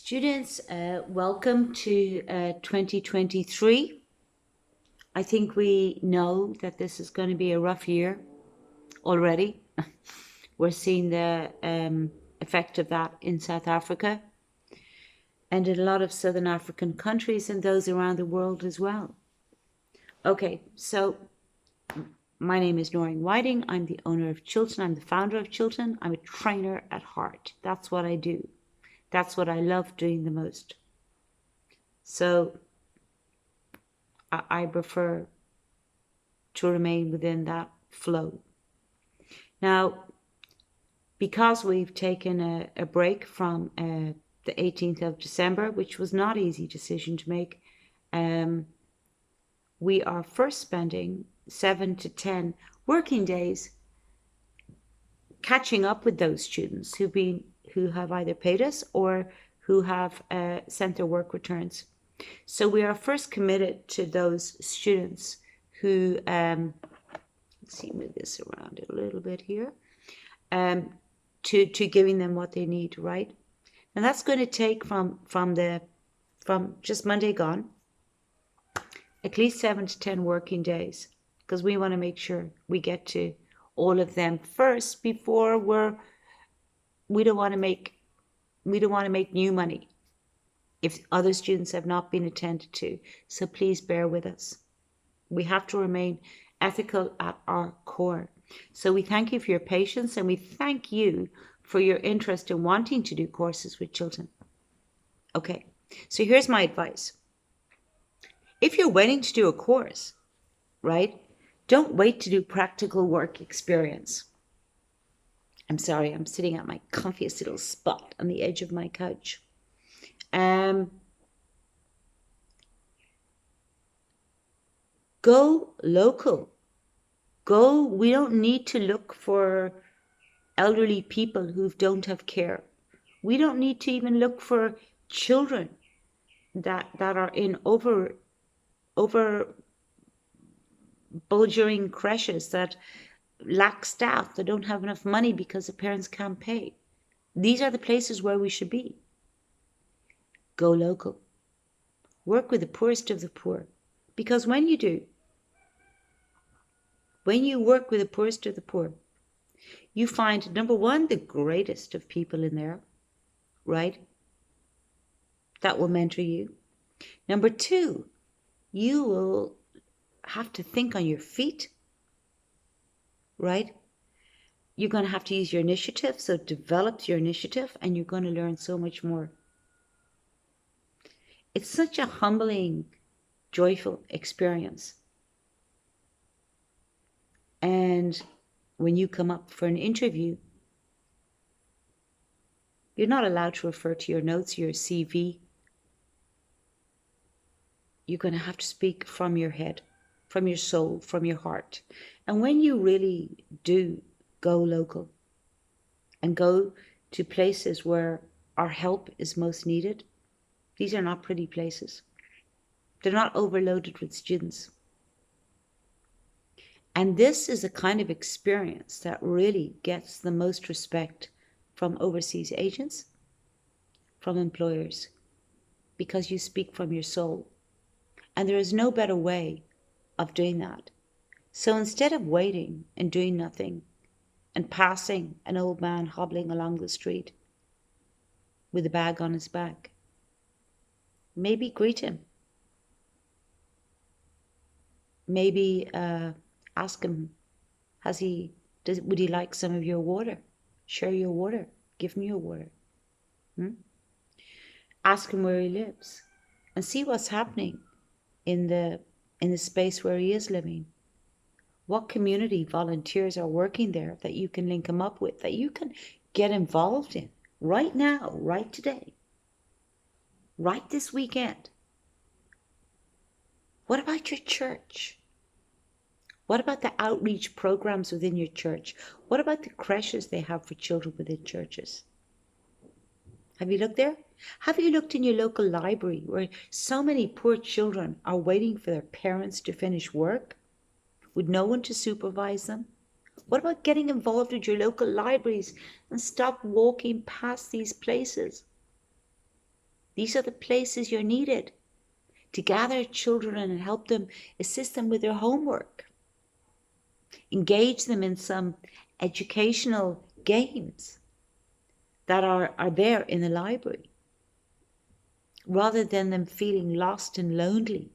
Students, welcome to 2023. I think we know that this is going to be a rough year already. We're seeing the effect of that in South Africa and in a lot of Southern African countries and those around the world as well. Okay, so my name is Noreen Whiting. I'm the owner of Chilton. I'm the founder of Chilton. I'm a trainer at heart. That's what I do. That's what I love doing the most. So I prefer to remain within that flow. Now, because we've taken a break from the 18th of December, which was not an easy decision to make, we are first spending 7 to 10 working days catching up with those students who have either paid us or who have sent their work returns. So we are first committed to those students who, let's see, move this around a little bit here, to giving them what they need, right? And that's going to take from just Monday gone, at least 7 to 10 working days, because we want to make sure we get to all of them first before we don't want to make new money if other students have not been attended to. So please bear with us. We have to remain ethical at our core. So we thank you for your patience and we thank you for your interest in wanting to do courses with Chilton. Okay, so here's my advice. If you're waiting to do a course, right, don't wait to do practical work experience. I'm sorry, I'm sitting at my comfiest little spot on the edge of my couch. Go local. We don't need to look for elderly people who don't have care. We don't need to even look for children that are in over bulging creches that lack staff, that don't have enough money because the parents can't pay. These are the places where we should be. Go local. Work with the poorest of the poor. Because when you work with the poorest of the poor, you find, number one, the greatest of people in there, right? That will mentor you. Number two, you will have to think on your feet, right? You're going to have to use your initiative, so develop your initiative, and you're going to learn so much more. It's such a humbling, joyful experience. And when you come up for an interview, you're not allowed to refer to your notes, your CV. You're going to have to speak from your head, from your soul, from your heart. And when you really do go local and go to places where our help is most needed, these are not pretty places. They're not overloaded with students. And this is a kind of experience that really gets the most respect from overseas agents, from employers, because you speak from your soul. And there is no better way of doing that. So instead of waiting and doing nothing and passing an old man hobbling along the street with a bag on his back, maybe greet him. Maybe ask him, would he like some of your water? Share your water. Give him your water. Ask him where he lives and see what's happening in the space where he is living. What community volunteers are working there that you can link him up with, that you can get involved in right now, right today, right this weekend. What about your church? What about the outreach programs within your church? What about the creches they have for children within churches? Have you looked there? Have you looked in your local library where so many poor children are waiting for their parents to finish work with no one to supervise them? What about getting involved with your local libraries and stop walking past these places? These are the places you're needed to gather children and help them, assist them with their homework, engage them in some educational games that are there in the library, rather than them feeling lost and lonely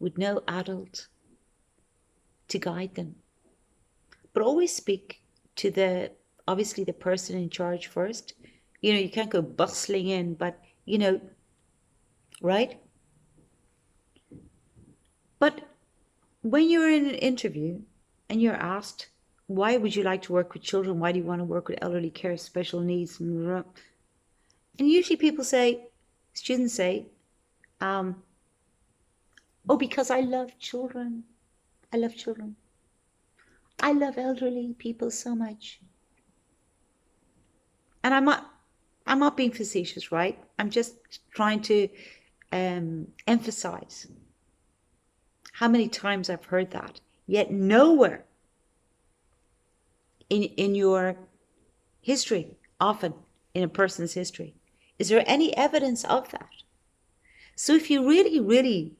with no adult to guide them. But always speak to obviously the person in charge first. You can't go bustling in, but right? But when you're in an interview and you're asked, why would you like to work with children? Why do you want to work with elderly care, special needs? And usually students say, oh, because I love children. I love children. I love elderly people so much. And I'm not being facetious, right? I'm just trying to emphasize how many times I've heard that. Yet nowhere in your history, often in a person's history, is there any evidence of that. So if you really, really,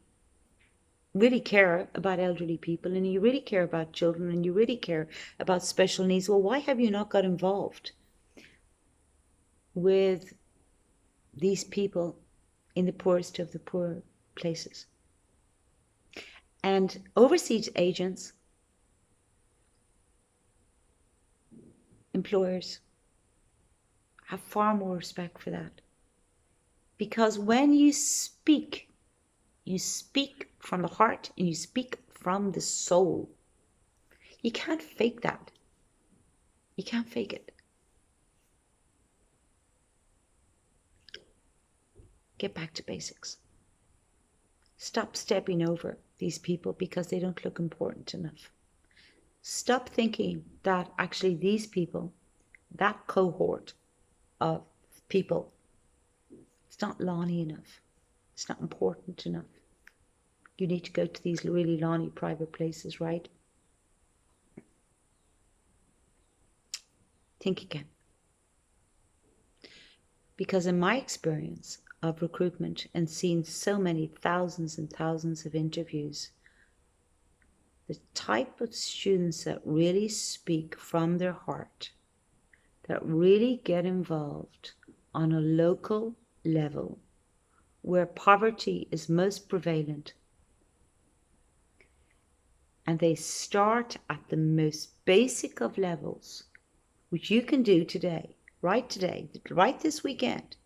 really care about elderly people, and you really care about children, and you really care about special needs, well, why have you not got involved with these people in the poorest of the poor places? And overseas agents, employers, have far more respect for that. Because when you speak from the heart and you speak from the soul. You can't fake that. You can't fake it. Get back to basics. Stop stepping over these people because they don't look important enough. Stop thinking that actually these people, that cohort of people, it's not Lonnie enough. It's not important enough. You need to go to these really Lonnie private places, right? Think again. Because in my experience of recruitment and seeing so many thousands and thousands of interviews, the type of students that really speak from their heart, that really get involved on a local level where poverty is most prevalent, and they start at the most basic of levels, which you can do today, right this weekend.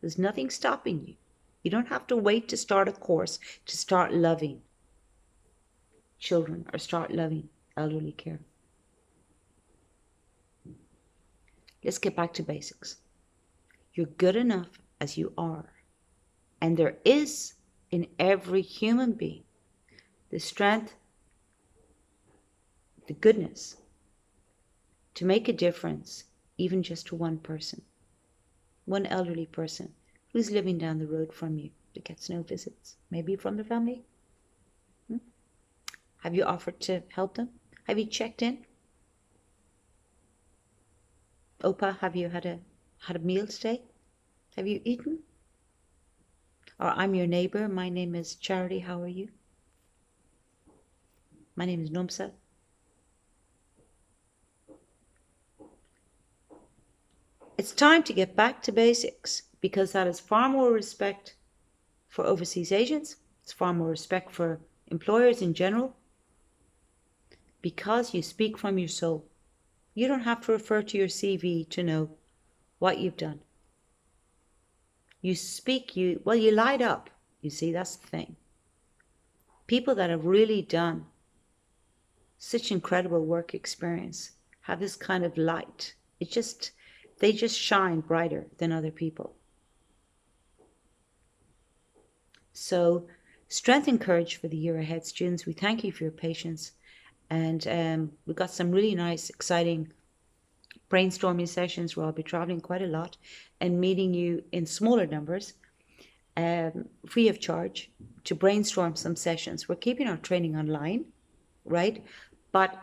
There's nothing stopping you. You don't have to wait to start a course to start loving children or start loving elderly care. Let's get back to basics. You're good enough as you are. And there is in every human being the strength, the goodness to make a difference, even just to one person, one elderly person who's living down the road from you that gets no visits, maybe from the family. Have you offered to help them? Have you checked in? Opa, have you had a meal today? Have you eaten? Or I'm your neighbor. My name is Charity. How are you? My name is Nomsa. It's time to get back to basics, because that is far more respect for overseas agents. It's far more respect for employers in general, because you speak from your soul. You don't have to refer to your CV to know what you've done. You speak, you light up. You see, that's the thing. People that have really done such incredible work experience have this kind of light. They just shine brighter than other people. So, strength and courage for the year ahead, students. We thank you for your patience. And we've got some really nice, exciting brainstorming sessions where I'll be traveling quite a lot and meeting you in smaller numbers, free of charge, to brainstorm some sessions. We're keeping our training online, right? But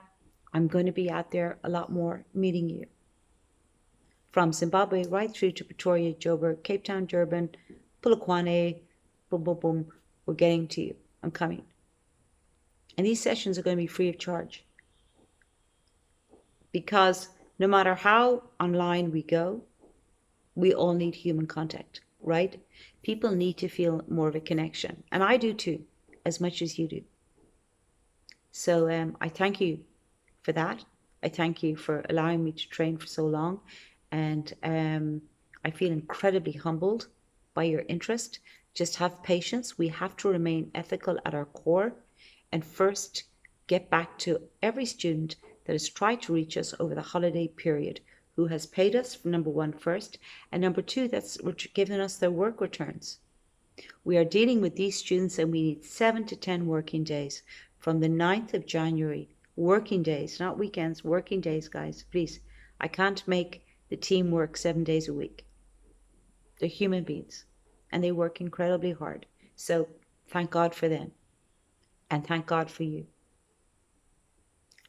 I'm going to be out there a lot more meeting you. From Zimbabwe right through to Pretoria, Joburg, Cape Town, Durban, Polokwane, boom, boom, boom, we're getting to you. I'm coming. And these sessions are going to be free of charge. Because no matter how online we go, we all need human contact, right? People need to feel more of a connection. And I do too, as much as you do. So I thank you for that. I thank you for allowing me to train for so long. And I feel incredibly humbled by your interest. Just have patience. We have to remain ethical at our core. And first, get back to every student that has tried to reach us over the holiday period, who has paid us, number one, first, and number two, that's given us their work returns. We are dealing with these students and we need 7 to 10 working days from the 9th of January. Working days, not weekends, working days, guys, please. I can't make the team work 7 days a week. They're human beings and they work incredibly hard. So thank God for them and thank God for you.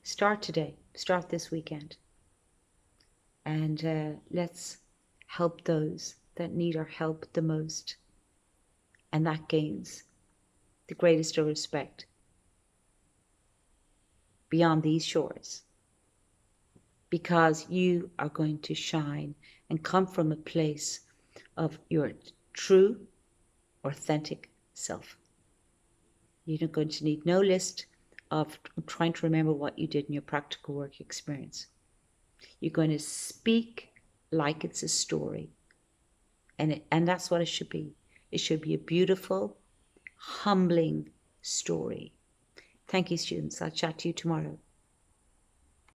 Start today, start this weekend. And let's help those that need our help the most. And that gains the greatest of respect beyond these shores. Because you are going to shine and come from a place of your true, authentic self. You're going to need no list of trying to remember what you did in your practical work experience. You're going to speak like it's a story. And that's what it should be. It should be a beautiful, humbling story. Thank you, students. I'll chat to you tomorrow.